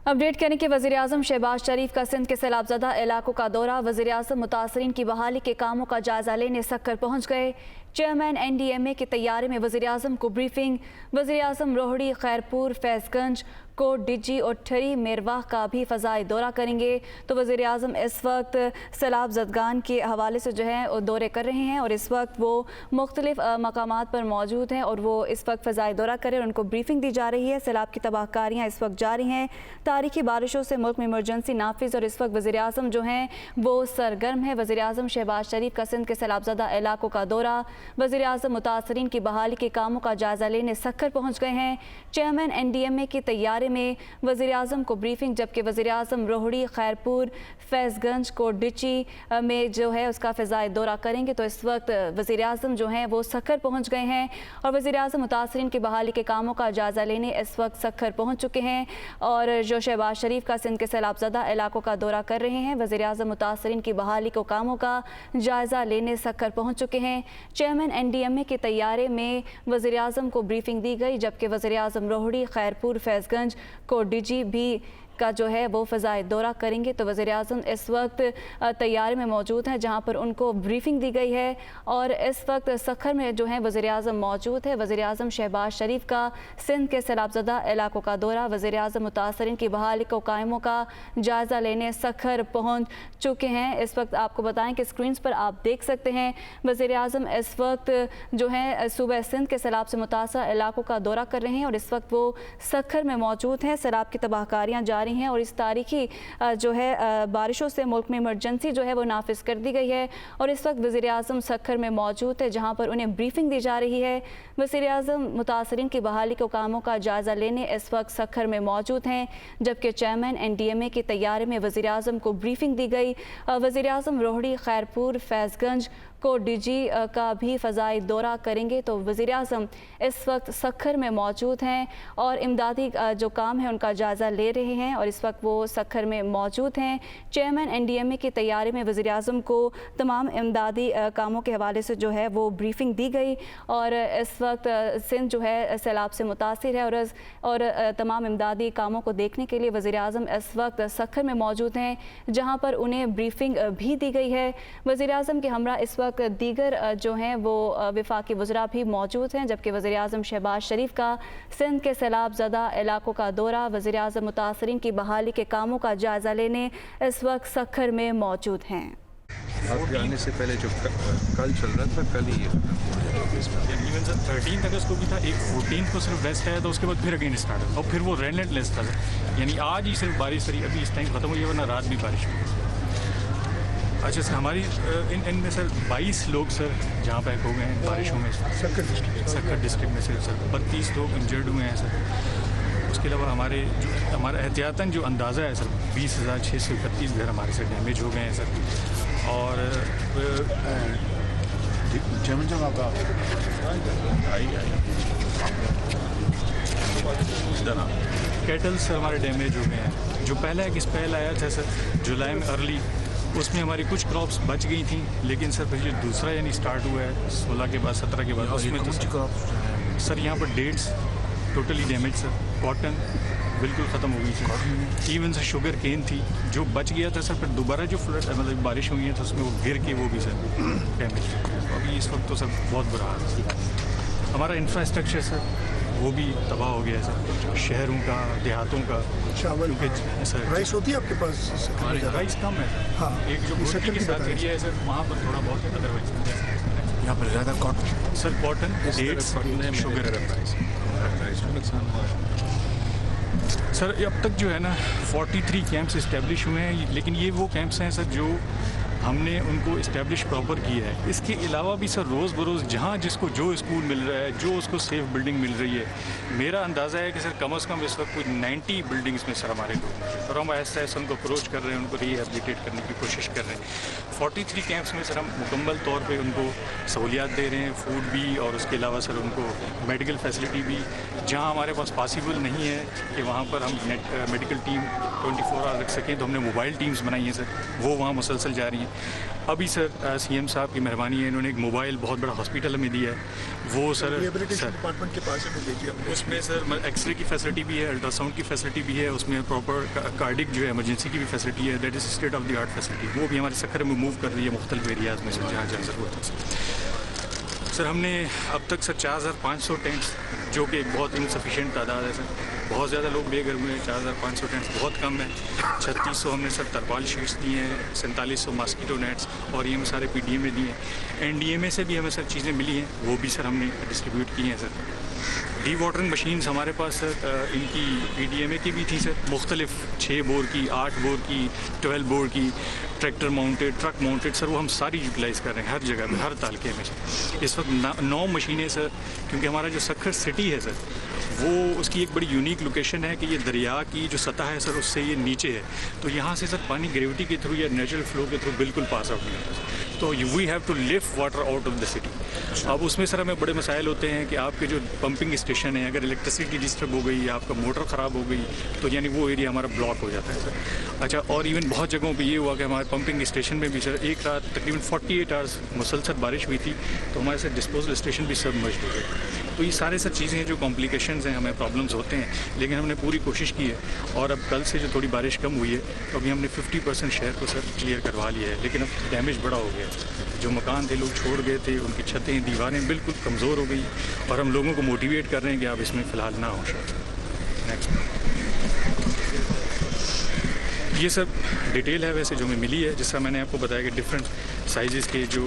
Update करें कि वज़ीर-ए-आज़म शहबाज शरीफ का सिंध के सैलाबज़दा इलाकों का दौरा। वज़ीर-ए-आज़म मुतासरीन की बहाली के कामों का जायज़ा लेने सक्कर पहुँच गए। चेयरमैन NDMA की तैयारी में वज़ीर-ए-आज़म को ब्रीफिंग। वज़ीर-ए-आज़म रोहड़ी, खैरपुर, फैज़गंज, कोट डिजी और ठरी मेरवाह का भी फ़ज़ाई दौरा करेंगे। तो वज़ीर-ए-आज़म इस वक्त सैलाब ज़दगान के हवाले से जो है दौरे कर रहे हैं और इस वक्त वो मुख्तलिफ़ मकामात पर मौजूद हैं और वो इस वक्त फ़ज़ाई दौरा करें और उनको ब्रीफिंग दी जा रही है। सैलाब की तबाहकारियाँ इस वक्त जारी हैं। तारीखी बारिशों से मुल्क में इमरजेंसी नाफिज और इस वक्त वज़ीर-ए-आज़म जो हैं वो सरगर्म है। वज़ीर-ए-आज़म शहबाज शरीफ का सिंध के सैलाबज़दा इलाकों का दौरा। वज़ीर-ए-आज़म मुतासरीन की बहाली के कामों का जायज़ा लेने सक्कर पहुँच गए हैं। चेयरमैन NDMA की तैयारी में वज़ीर-ए-आज़म को ब्रीफिंग, जबकि वज़ीर-ए-आज़म रोहड़ी, खैरपुर, फैज़गंज, कोटडिची में जो है उसका फ़ज़ाई दौरा करेंगे। तो इस वक्त वज़ीर-ए-आज़म जो हैं वो सक्कर पहुँच गए हैं और वज़ीर-ए-आज़म मुतासरीन की बहाली के कामों का जायज़ा लेने इस वक्त सक्कर पहुँच चुके हैं और जो शहबाज शरीफ का सिंध के सैलाबज़दा इलाकों का दौरा कर रहे हैं। वज़ीर-ए-आज़म मुतासरीन की बहाली के कामों का जायज़ा लेने सक्कर पहुँच चुके हैं। चेयरमैन NDMA की तैयारी में वज़ीर-ए-आज़म को ब्रीफिंग दी गई, जबकि वज़ीर-ए-आज़म रोहड़ी, खैरपुर, फैज़गंज, कोटडिजी भी का जो है वो फ़ज़ाई दौरा करेंगे। तो वज़ीर-ए-आज़म इस वक्त तैयारी में मौजूद हैं जहां पर उनको ब्रीफिंग दी गई है और इस वक्त सखर में जो है वज़ीर-ए-आज़म मौजूद है। वज़ीर-ए-आज़म शहबाज शरीफ का सिंध के सैलाबज़दा इलाकों का दौरा। वज़ीर-ए-आज़म मुतासरीन की बहाली को कायमों का जायज़ा लेने सखर पहुँच चुके हैं। इस वक्त आपको बताएं कि स्क्रीन पर आप देख सकते हैं वज़ीर-ए-आज़म इस वक्त जो है सूबे सिंध के सैलाब से मुतासर इलाकों का दौरा कर रहे हैं और इस वक्त वो सखर में मौजूद हैं। सैलाब की तबाहकारियाँ जारी हैं और इस तारीखी जो है बारिशों से मुल्क में इमरजेंसी जो है वो नाफिज कर दी गई है और इस वक्त वज़ीर-ए-आज़म सखर में मौजूद है जहां पर उन्हें ब्रीफिंग दी जा रही है। वज़ीर-ए-आज़म मुतासरीन की बहाली के कामों का जायज़ा लेने इस वक्त सखर में मौजूद हैं, जबकि चेयरमैन NDMA की तैयारी में वज़ीर-ए-आज़म को ब्रीफिंग दी गई। वज़ीर-ए-आज़म रोहड़ी, खैरपुर, फैज़गंज, कोटडिजी का भी फ़ज़ाई दौरा करेंगे। तो वज़ीर-ए-आज़म इस वक्त सखर में मौजूद हैं और इमदादी जो काम है उनका जायज़ा ले रहे हैं और इस वक्त वो सखर में मौजूद हैं। चेयरमैन NDMA की तैयारी में वज़ीर-ए-आज़म को तमाम इमदादी कामों के हवाले से जो है वो ब्रीफिंग दी गई और इस वक्त सिंध जो है सैलाब से मुतासिर है और तमाम इमदादी कामों को देखने के लिए वज़ीर-ए-आज़म इस वक्त सखर में मौजूद हैं जहाँ पर उन्हें ब्रीफिंग भी दी गई है। वज़ीर-ए-आज़म के हमरा इस वक्त दीगर जो हैं वो वफाकी वज़रा भी मौजूद हैं, जबकि वज़ीर-ए-आज़म शहबाज शरीफ का सिंध के सैलाबज़दा इलाकों का दौरा। वज़ीर-ए-आज़म मुतासरीन की बहाली के कामों का जायज़ा लेने इस वक्त सखर में मौजूद हैं। आपके आने से पहले जो कल चल रहा था, कल ही इवन सर 13 अगस्त को भी था, एक 14 को सिर्फ वेस्ट आया था, उसके बाद फिर अगेन स्टार्ट हुआ और फिर वो रेलेंटलेस था सर। यानी आज ही सिर्फ बारिश सरी अभी इस टाइम ख़त्म हुई है, वरना रात भी बारिश हुई। अच्छा सर, हमारी इनमें सर 22 लोग सर जहाँ पे हो गए हैं बारिशों में सक्कर डिस्ट्रिक्ट में सर 32 लोग इंजर्ड हुए हैं सर। उसके अलावा हमारा एहतियातन जो अंदाज़ा है सर 20,631 घर हमारे से डैमेज हो गए हैं सर। और कैटल सर हमारे डैमेज हो गए हैं। जो पहला एक स्पेल आया था सर जुलाई में अर्ली, उसमें हमारी कुछ क्रॉप्स बच गई थी, लेकिन सर फिर जो दूसरा यानी स्टार्ट हुआ है 16 के बाद 17 के बाद, उसमें तो सर यहाँ पर dates totally damage sir, cotton बिल्कुल ख़त्म हो गई थी, इवन सर शुगर केन थी जो बच गया था सर, फिर दोबारा जो फ्लड मतलब बारिश हुई है तो उसमें वो गिर के वो भी सर डैमेज। अभी इस वक्त तो सर बहुत बुरा हाल है। हमारा इंफ्रास्ट्रक्चर सर वो भी तबाह हो गया है सर, शहरों का, देहातों का। चावल सर राइस होती है आपके पास? राइस कम है हाँ। एक जो भुट्टी के साथ एरिया है सर वहाँ पर थोड़ा बहुत है, अदरवाइज यहाँ पर ज़्यादा cotton sir, cotton, dates, sugar sir. अब तक जो है ना 43 कैंप्स इस्टेब्लिश हुए हैं, लेकिन ये वो कैंप्स हैं सर जो हमने उनको इस्टेब्लिश प्रॉपर किया है। इसके अलावा भी सर रोज़ बरोज़ जहाँ जिसको जो स्कूल मिल रहा है, जो उसको सेफ बिल्डिंग मिल रही है, मेरा अंदाज़ा है कि सर कम से कम इस वक्त कुछ 90 बिल्डिंग्स में सर हमारे लोग और हम ऐसा ऐसा उनको अप्रोच कर रहे हैं, उनको रिहेबिलिटेट करने की कोशिश कर रहे हैं। 43 कैंप्स में सर हम मुकम्मल तौर पर उनको सहूलियात दे रहे हैं, फूड भी और उसके अलावा सर उनको मेडिकल फैसिलिटी भी। जहाँ हमारे पास पॉसिबल नहीं है कि वहाँ पर हम मेडिकल टीम 24 आवर रख सकें, तो हमने मोबाइल टीम्स बनाई हैं सर, वो वहाँ मुसलसल जा रही हैं। अभी सर सीएम साहब की मेहरबानी है, इन्होंने एक मोबाइल बहुत बड़ा हॉस्पिटल में दिया है, वो सर रिहेबिलिटेशन डिपार्टमेंट के पास है, भेजिए हमने। उसमें सर एक्सरे की फैसिलिटी भी है, अल्ट्रासाउंड की फैसिलिटी भी है, उसमें प्रॉपर कार्डिक जो है इमरजेंसी की भी फैसिलिटी है, that is state of the art facility. वो भी हमारे सक्खर में मूव कर रही है मुख्तलिफ एरियाज़ में सर, जहाँ जहाँ ज़रूरत है सर। हमने अब तक सर 4500 टेंट्स, जो कि एक बहुत इनसफिशेंट तादाद है सर, बहुत ज़्यादा लोग बेघर हुए हैं, 4500 टेंट्स बहुत कम है। 3600 हमने सर तरपाल शीट्स दिए हैं, 4700 मॉस्किटो नेट्स और ये हमें सारे PDM में दिए हैं। NDMA से भी हमें सर चीज़ें मिली हैं, वो भी सर हमने डिस्ट्रीब्यूट की हैं सर। डी वाटरिंग मशीन्स हमारे पास सर इनकी PDMA की भी थी सर, मुख्तलिफ 6 बोर की, 8 बोर की, 12 बोर की, tractor mounted, truck mounted sir, वो हम सारी यूटिलाइज़ कर रहे हैं हर जगह में, हर तालके में। इस वक्त 9 मशीनें सर, क्योंकि हमारा जो सक्खर सिटी है सर, वो उसकी एक बड़ी यूनिक लोकेशन है कि ये दरिया की जो सतह है सर, उससे ये नीचे है, तो यहाँ से सर पानी ग्रेविटी के थ्रू या नेचुरल फ्लो के थ्रू बिल्कुल पास आउट नहीं होता, तो we have to lift water out of the city. अब उसमें सर हमें बड़े मसाइल होते हैं कि आपके जो पंपिंग स्टेशन है, अगर इलेक्ट्रिसिटी डिस्टर्ब हो गई या आपका मोटर ख़राब हो गई, तो यानी वो एरिया हमारा ब्लॉक हो जाता है सर। अच्छा, और इवन बहुत जगहों पे ये हुआ कि हमारे पंपिंग स्टेशन में भी सर एक रात तकरीबन 48 आवर्स मुसलसल बारिश हुई थी, तो हमारे सर डिस्पोजल स्टेशन भी सब मर्ज हो गए। तो ये सारे सब चीज़ें जो कॉम्प्लिकेशंस हैं, हमें प्रॉब्लम्स होते हैं, लेकिन हमने पूरी कोशिश की है। और अब कल से जो थोड़ी बारिश कम हुई है, तो अभी हमने 50% शहर को सर क्लियर करवा लिया है, लेकिन अब डैमेज बड़ा हो गया। जो मकान थे लोग छोड़ गए थे, उनकी छतें, दीवारें बिल्कुल कमज़ोर हो गई, और हम लोगों को मोटिवेट कर रहे हैं कि आप इसमें फ़िलहाल ना हो सर। नेक्स्ट, ये सब डिटेल है वैसे जो हमें मिली है, जिसका मैंने आपको बताया कि डिफरेंट साइज़ के जो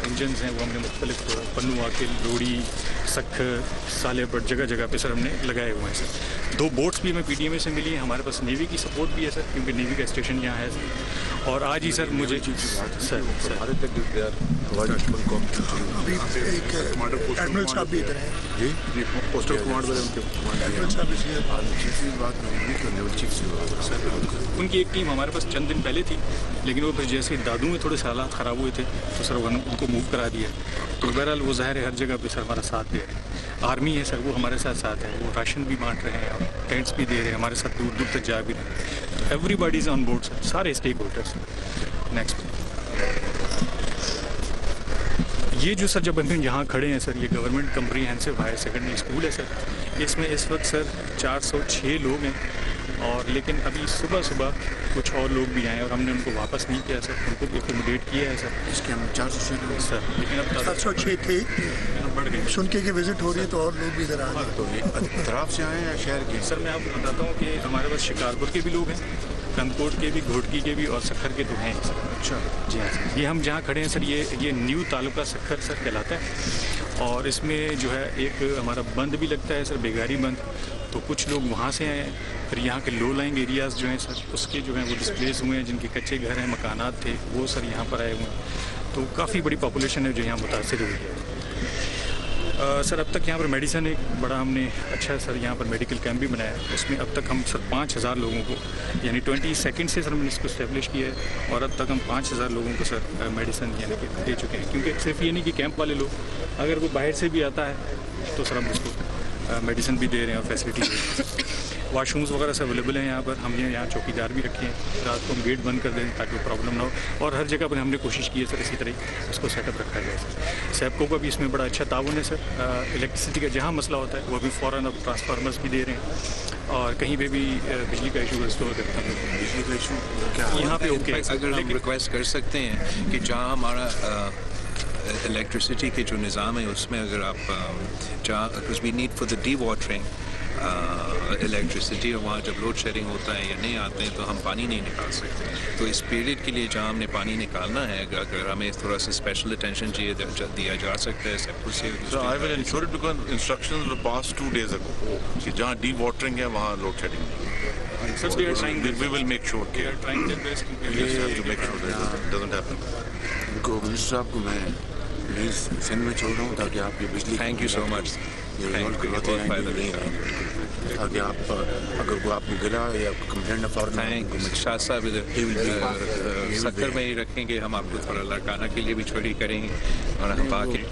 इंजन्स हैं वो हमने मुख्तलिफ पन्नू, आकिल, लोड़ी, सक्खर, सालेपट जगह जगह पे सर हमने लगाए हुए हैं सर। 2 बोट्स भी हमें PDMA से मिली हैं, हमारे पास नेवी की सपोर्ट भी है सर, क्योंकि नेवी का स्टेशन यहाँ है सर। और आज ही सर मुझे सर अभी एक एडमिरल साहब भी इधर हैं। जी पोस्टल कमांड वाले उनके एडमिरल साहब इसी उनकी एक टीम हमारे पास चंद दिन पहले थी, लेकिन वो फिर जैसे ही दादू में थोड़े से हालात ख़राब हुए थे, तो सर उनको मूव करा दिया। तो बहरहाल वो ज़ाहिर है हर जगह पे सर हमारा साथ दे रहे हैं। आर्मी है सर, वो हमारे साथ है, वो राशन भी बांट रहे हैं और टेंट्स भी दे रहे हैं, हमारे साथ दूर दूर तक जा भी रहे हैं। तो everybody is on board sir, सारे स्टेक होल्डर्स। नेक्स्ट, ये जो सर जब हम यहाँ खड़े हैं सर, ये government comprehensive higher secondary school है सर। इसमें इस वक्त सर 406 लोग हैं, और लेकिन अभी सुबह कुछ और लोग भी आए और हमने उनको वापस नहीं किया सर, उनको भी एकोमोडेट किया है सर। इसके हम 406 सर, लेकिन अब 706 थे, बढ़ गए। सुन के विजिट हो रही है तो और लोग भी इधर आ गए। तो ये अतराफ से आए हैं या शहर के? सर मैं आपको बताता हूँ कि हमारे पास शिकारपुर के भी लोग हैं, कनकोट के भी, घोटकी के भी और सक्खर के तो हैं सर। अच्छा जी हाँ सर, ये हम जहाँ खड़े हैं सर, ये न्यू तालुका सक्खर सर कहलाता है, और इसमें जो है एक हमारा बंद भी लगता है सर, बेगारी बंद। तो कुछ लोग वहाँ से आए हैं, फिर यहाँ के लो लाइंग एरियाज़ जो हैं सर, उसके जो हैं वो डिस्प्लेस हुए हैं, जिनके कच्चे घर हैं, मकानात थे, वो सर यहाँ पर आए हुए हैं। तो काफ़ी बड़ी पॉपुलेशन है जो यहाँ मुतासिर हुई है। सर अब तक यहाँ पर मेडिसन एक बड़ा हमने अच्छा सर यहाँ पर मेडिकल कैंप भी बनाया है, उसमें अब तक हम सर 5000 लोगों को, यानी 22 से सर हमने इसको इस्टेब्लिश किया है, और अब तक हम 5000 लोगों को सर मेडिसन यानी कि दे चुके हैं। क्योंकि सिर्फ ये नहीं कि कैंप वाले लोग, अगर वो बाहर से भी आता है तो सर हम उसको मेडिसिन भी दे रहे हैं और फैसिलिटी दे रहे हैं। वाशरूम्स वगैरह सब अवेलेबल हैं यहाँ पर, हमने यहाँ चौकीदार भी रखे हैं, रात को हम गेट बंद कर दें ताकि प्रॉब्लम ना हो, और हर जगह पर हमने कोशिश की है सर इसी तरह उसको सेटअप रखा जाए सर। सैपको का भी इसमें बड़ा अच्छा ताउन है सर, इलेक्ट्रिसिटी का जहाँ मसला होता है वो भी फ़ौरन अब ट्रांसफार्मर्स भी दे रहे हैं, और कहीं पे भी बिजली का इशू रिस्टोर करते हैं। बिजली का इशू क्या यहाँ पे ओके, अगर हम रिक्वेस्ट कर सकते हैं कि जहाँ हमारा इलेक्ट्रिसिटी के जो निज़ाम है उसमें अगर आप जहाँ, because we need for the dewatering electricity, और वहाँ जब लोड शेडिंग होता है या नहीं आते हैं तो हम पानी नहीं निकाल सकते। तो इस पीरियड के लिए जहाँ हमने पानी निकालना है, अगर हमें थोड़ा सा स्पेशल अटेंशन दिया जा सकता है सब कुछ से। So I will ensure it because instructions were passed 2 days ago कि जहाँ de-watering है वहाँ load shedding नहीं। Sir, they are trying their We will make sure they are trying their best. we just have to make sure that it doesn't happen. उनको minister साहब को मैं please send में छोड़ रहा हूँ ताकि आप ये बिजली थैंक यू सो मच, ये थैंक रोड यू, करवाते बहुत हैं फ़ायदा नहीं मिलेगा। ताकि आप अगर कोई आपको गिरा या कंप्लेंट ना फौरन थैंक यू। शाह साहब इधर सक्कर में ही रखेंगे, हम आपको थोड़ा लड़काना के लिए भी छोड़ी करेंगे, और हम बाकी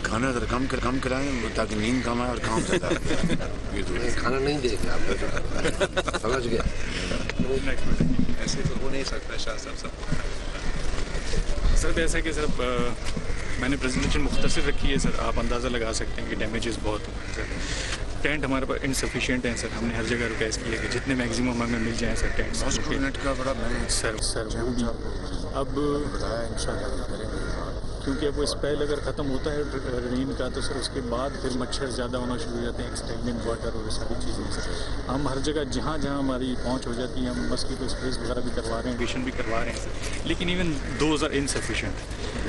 खाना जरा कम कराएं ताकि नींद कम आए और काम ज़्यादा ये तो खाना नहीं देगा आप समझ गया। ऐसे तो हो नहीं सकता शाह साहब सब। सर ऐसा कि सर मैंने प्रेजेंटेशन मुख्तसर रखी है सर, आप अंदाज़ा लगा सकते हैं कि डैमेजेस बहुत हैं सर। टेंट हमारे पास इनसफिशिएंट हैं सर, हमने हर जगह रिक्वेस्ट की है कि जितने मैक्सिमम हमें मिल जाएँ सर टेंट्स। मिनट का बड़ा मैंने सर वो भी अब बताया इंशाल्लाह करेंगे। क्योंकि अब वो स्पेल अगर ख़त्म होता है रेन का तो सर उसके बाद फिर मच्छर ज़्यादा होना शुरू हो जाते हैं, स्टैग्नेंट वाटर और सारी चीज़ें सर। हम हर जगह जहाँ जहाँ हमारी पहुँच हो जाती है हम मस्कीटो स्प्रेस वगैरह भी करवा रहे हैं, फिमिगेशन भी करवा रहे हैं सर, लेकिन इवन दोज आर इनसफिशेंट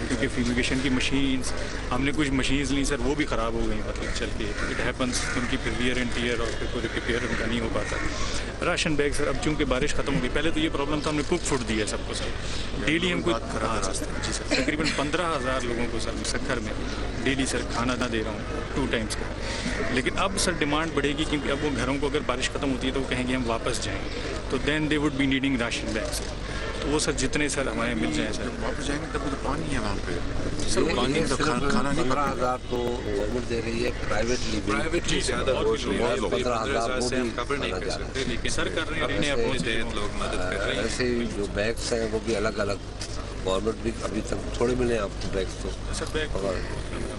क्योंकि फिमिगेशन की मशीन्स हमने कुछ मशीन्स ली सर वो भी ख़राब हो गई, मतलब चल के इट हैपन्स, उनकी फिर वियर एंड टियर और फिर कोई रिपेयर उनका नहीं हो पाता। राशन बैग सर अब चूँकि बारिश ख़त्म हो गई, पहले तो ये प्रॉब्लम था हमने कुक फूड दिया सबको सर, डेली हमको जी सर तकरीबन 15,000 लोगों को सर सक्खर में डेली सर खाना ना दे रहा हूँ 2 टाइम्स का। लेकिन अब सर डिमांड बढ़ेगी क्योंकि अब वो घरों को अगर बारिश ख़त्म होती है तो वो कहेंगे हम वापस जाएंगे, तो then they would be needing ration bags, तो वो सर जितने सर हमारे मिल जाएँ सर। वापस जाएंगे तब तो पानी है वहाँ पे सर पानी तो खाना नहीं 15,000 तो गवर्नमेंट दे रही है, प्राइवेटली जी ज़्यादा बहुत लोग 15,000 वो से हम भी कवर नहीं आना कर जा रहा सकते, लेकिन सर कर रहे हैं अपने तहत लोग मदद कर रहे है। हैं। ऐसे ही जो बैग्स हैं वो भी अलग अलग, गवर्नमेंट भी अभी तक थोड़े मिले हैं आपको बैग्स, तो सर बैग और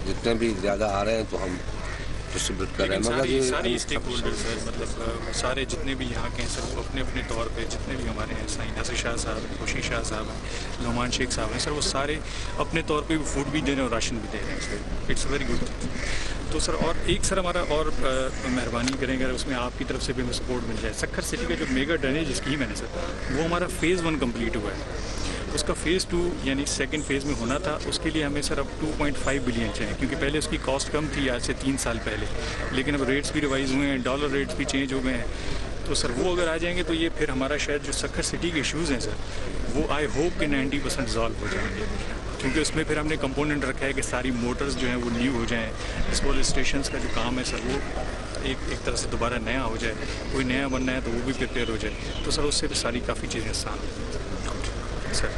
जितने भी ज़्यादा आ रहे हैं तो हम डिस्ट्रीब्यूट कर रहे हैं, मगर ये सारी स्टेक होल्डर सर, मतलब सारे जितने भी यहाँ के हैं सर वो अपने अपने तौर पे जितने भी हमारे हैं साइन हसन शाह साहब, खुशी शाह साहब हैं, नुमान शेख साहब हैं सर, वो सारे अपने तौर पे फूड भी दे रहे हैं और राशन भी दे रहे हैं सर। It's very good. तो सर और एक सर हमारा और मेहरबानी करेंगे अगर उसमें आपकी तरफ से भी हमें सपोर्ट मिल जाए। सक्खर सिटी का जो मेगा ड्रेनेज स्कीम है ना सर, वो हमारा फ़ेज़ 1 कम्प्लीट हुआ है, उसका फ़ेज़ 2 यानी सेकंड फेज़ में होना था, उसके लिए हमें सर अब 2.5 बिलियन चाहिए क्योंकि पहले उसकी कॉस्ट कम थी आज से 3 साल पहले, लेकिन अब रेट्स भी रिवाइज़ हुए हैं, डॉलर रेट्स भी चेंज हो गए हैं, तो सर वो अगर आ जाएंगे तो ये फिर हमारा शायद जो सक्खर सिटी के इशूज़ हैं सर वो आई होप कि 90% सॉल्व हो जाएंगे, क्योंकि उसमें फिर हमने कंपोनेंट रखा है कि सारी मोटर्स जो हैं वो न्यू हो जाएँ, डिस्पोजल स्टेशंस का जो काम है सर वो एक तरह से दोबारा नया हो जाए, कोई नया बनना है तो वो भी प्रिपेयर हो जाए, तो सर उससे भी सारी काफ़ी चीज़ें आसान हो सर।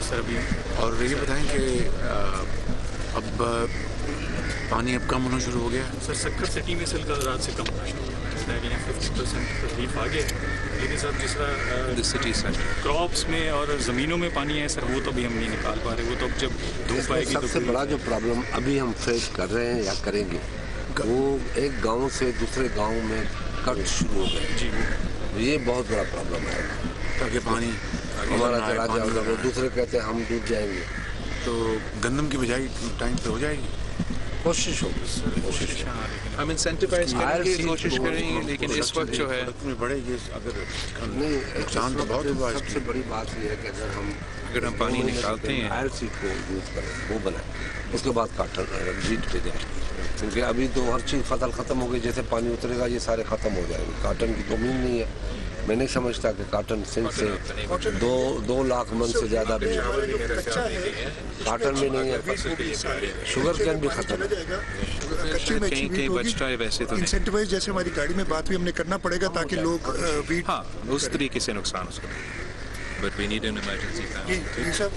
सर अभी और ये बताएं कि अब पानी अब कम होना शुरू हो गया। सर सक्खर सिटी में कल रात से कम होना शुरू हो गया, जिस तरह कि यहाँ 50% रिलीफ आ गया, लेकिन सर जिस तरह क्रॉप्स में और ज़मीनों में पानी है सर वो तो अभी हम नहीं निकाल पा रहे, वो तो अब जब धूप आएगी तो सबसे बड़ा जो प्रॉब्लम अभी हम फेस कर रहे हैं या करेंगे वो एक गांव से दूसरे गांव में कट शुरू हो गए जी, ये बहुत बड़ा प्रॉब्लम है, ताकि पानी हमारा चला जाएगा, वो दूसरे कहते हैं हम डूब जाएंगे, तो गंदम की बिजाई टाइम पे हो जाएगी। कोशिश होगी कोशिश। हम इंसेंटिवाइज करेंगे, कोशिश करेंगे, लेकिन इस वक्त जो है में बड़े ये अगर नहीं, नुकसान तो बहुत हुआ है। सबसे बड़ी बात ये है कि अगर हम पानी निकालते हैं आयल सीट को यूज़ करें, वो बनाएं, उसके बाद काटन बीट पे दें, क्योंकि अभी तो हर चीज़ फसल ख़त्म हो गई, जैसे पानी उतरेगा ये सारे ख़त्म हो जाएंगे, काटन की तो उम्मीद नहीं है। मैं नहीं समझता कि काटन सिंध से 2 लाख मन से ज़्यादा भी काटन भी नहीं है, शुगर कैन भी खत्म है। कच्ची में कहीं कहीं बचता है, वैसे तो इंसेंटिवाइज जैसे हमारी गाड़ी में बात भी हमने करना पड़ेगा ताकि लोग वीट हाँ उस तरीके से नुकसान उसको, but we need an emergency plan. ये सब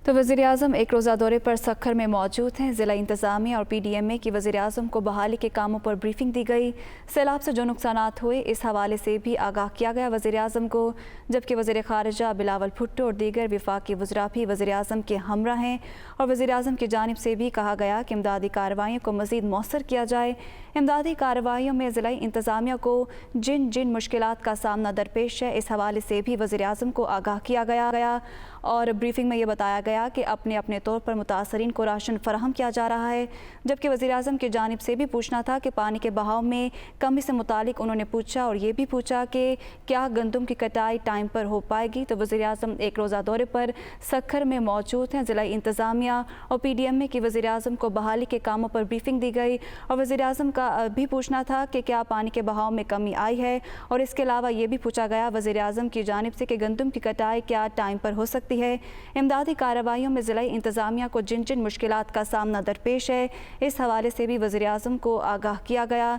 तो वज़ीर-ए-आज़म एक रोज़ा दौरे पर सक्खर में मौजूद हैं। ज़िला इंतज़ामिया और PDMA की वज़ीर-ए-आज़म को बहाली के कामों पर ब्रीफिंग दी गई। सैलाब से जो नुकसानात हुए इस हवाले से भी आगाह किया गया वज़ीर-ए-आज़म को, जबकि वज़ीर ख़ारिजा बिलावल भुट्टो और दीगर वफाकी वज़रा भी वज़ीर-ए-आज़म के हमरा हैं और वज़ीर-ए-आज़म की जानिब से भी कहा गया कि इमदादी कार्रवाइयों को मज़ीद मौसर किया जाए। इमदादी कार्रवाइयों में ज़िला इंतज़ामिया को जिन जिन मुश्किलात का सामना दरपेश है इस हवाले से भी वज़ीर-ए-आज़म को आगाह किया गया और ब्रीफिंग में ये बताया गया कि अपने अपने तौर पर मुतासरीन को राशन फराहम किया जा रहा है। जबकि वज़ीर-ए-आज़म की जानिब से भी पूछना था कि पानी के बहाव में कमी से मुतालिक उन्होंने पूछा और ये भी पूछा कि क्या गंदम की कटाई टाइम पर हो पाएगी। तो वज़ीर-ए-आज़म एक रोज़ा दौरे पर सक्खर में मौजूद हैं। ज़िला इंतज़ामिया और PDMA की वज़ीर-ए-आज़म को बहाली के कामों पर ब्रीफिंग दी गई और वज़ीर-ए-आज़म का भी पूछना था कि क्या पानी के बहाव में कमी आई है और इसके अलावा ये भी पूछा गया वज़ीर-ए-आज़म की जानिब से कि गंदम की कटाई क्या टाइम पर हो सकती है। इमदादी कार्रवाइयों में ज़िला इंतज़ामिया को जिन जिन मुश्किलात का सामना दरपेश है इस हवाले से भी वज़ीर-ए-आज़म को आगाह किया गया।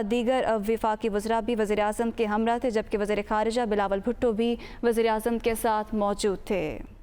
दीगर वफाकी वज़रा भी वज़ीर-ए-आज़म के हमरा थे, जबकि वज़ीर ख़ारिजा बिलावल भुट्टो भी वज़ीर-ए-आज़म के साथ मौजूद थे।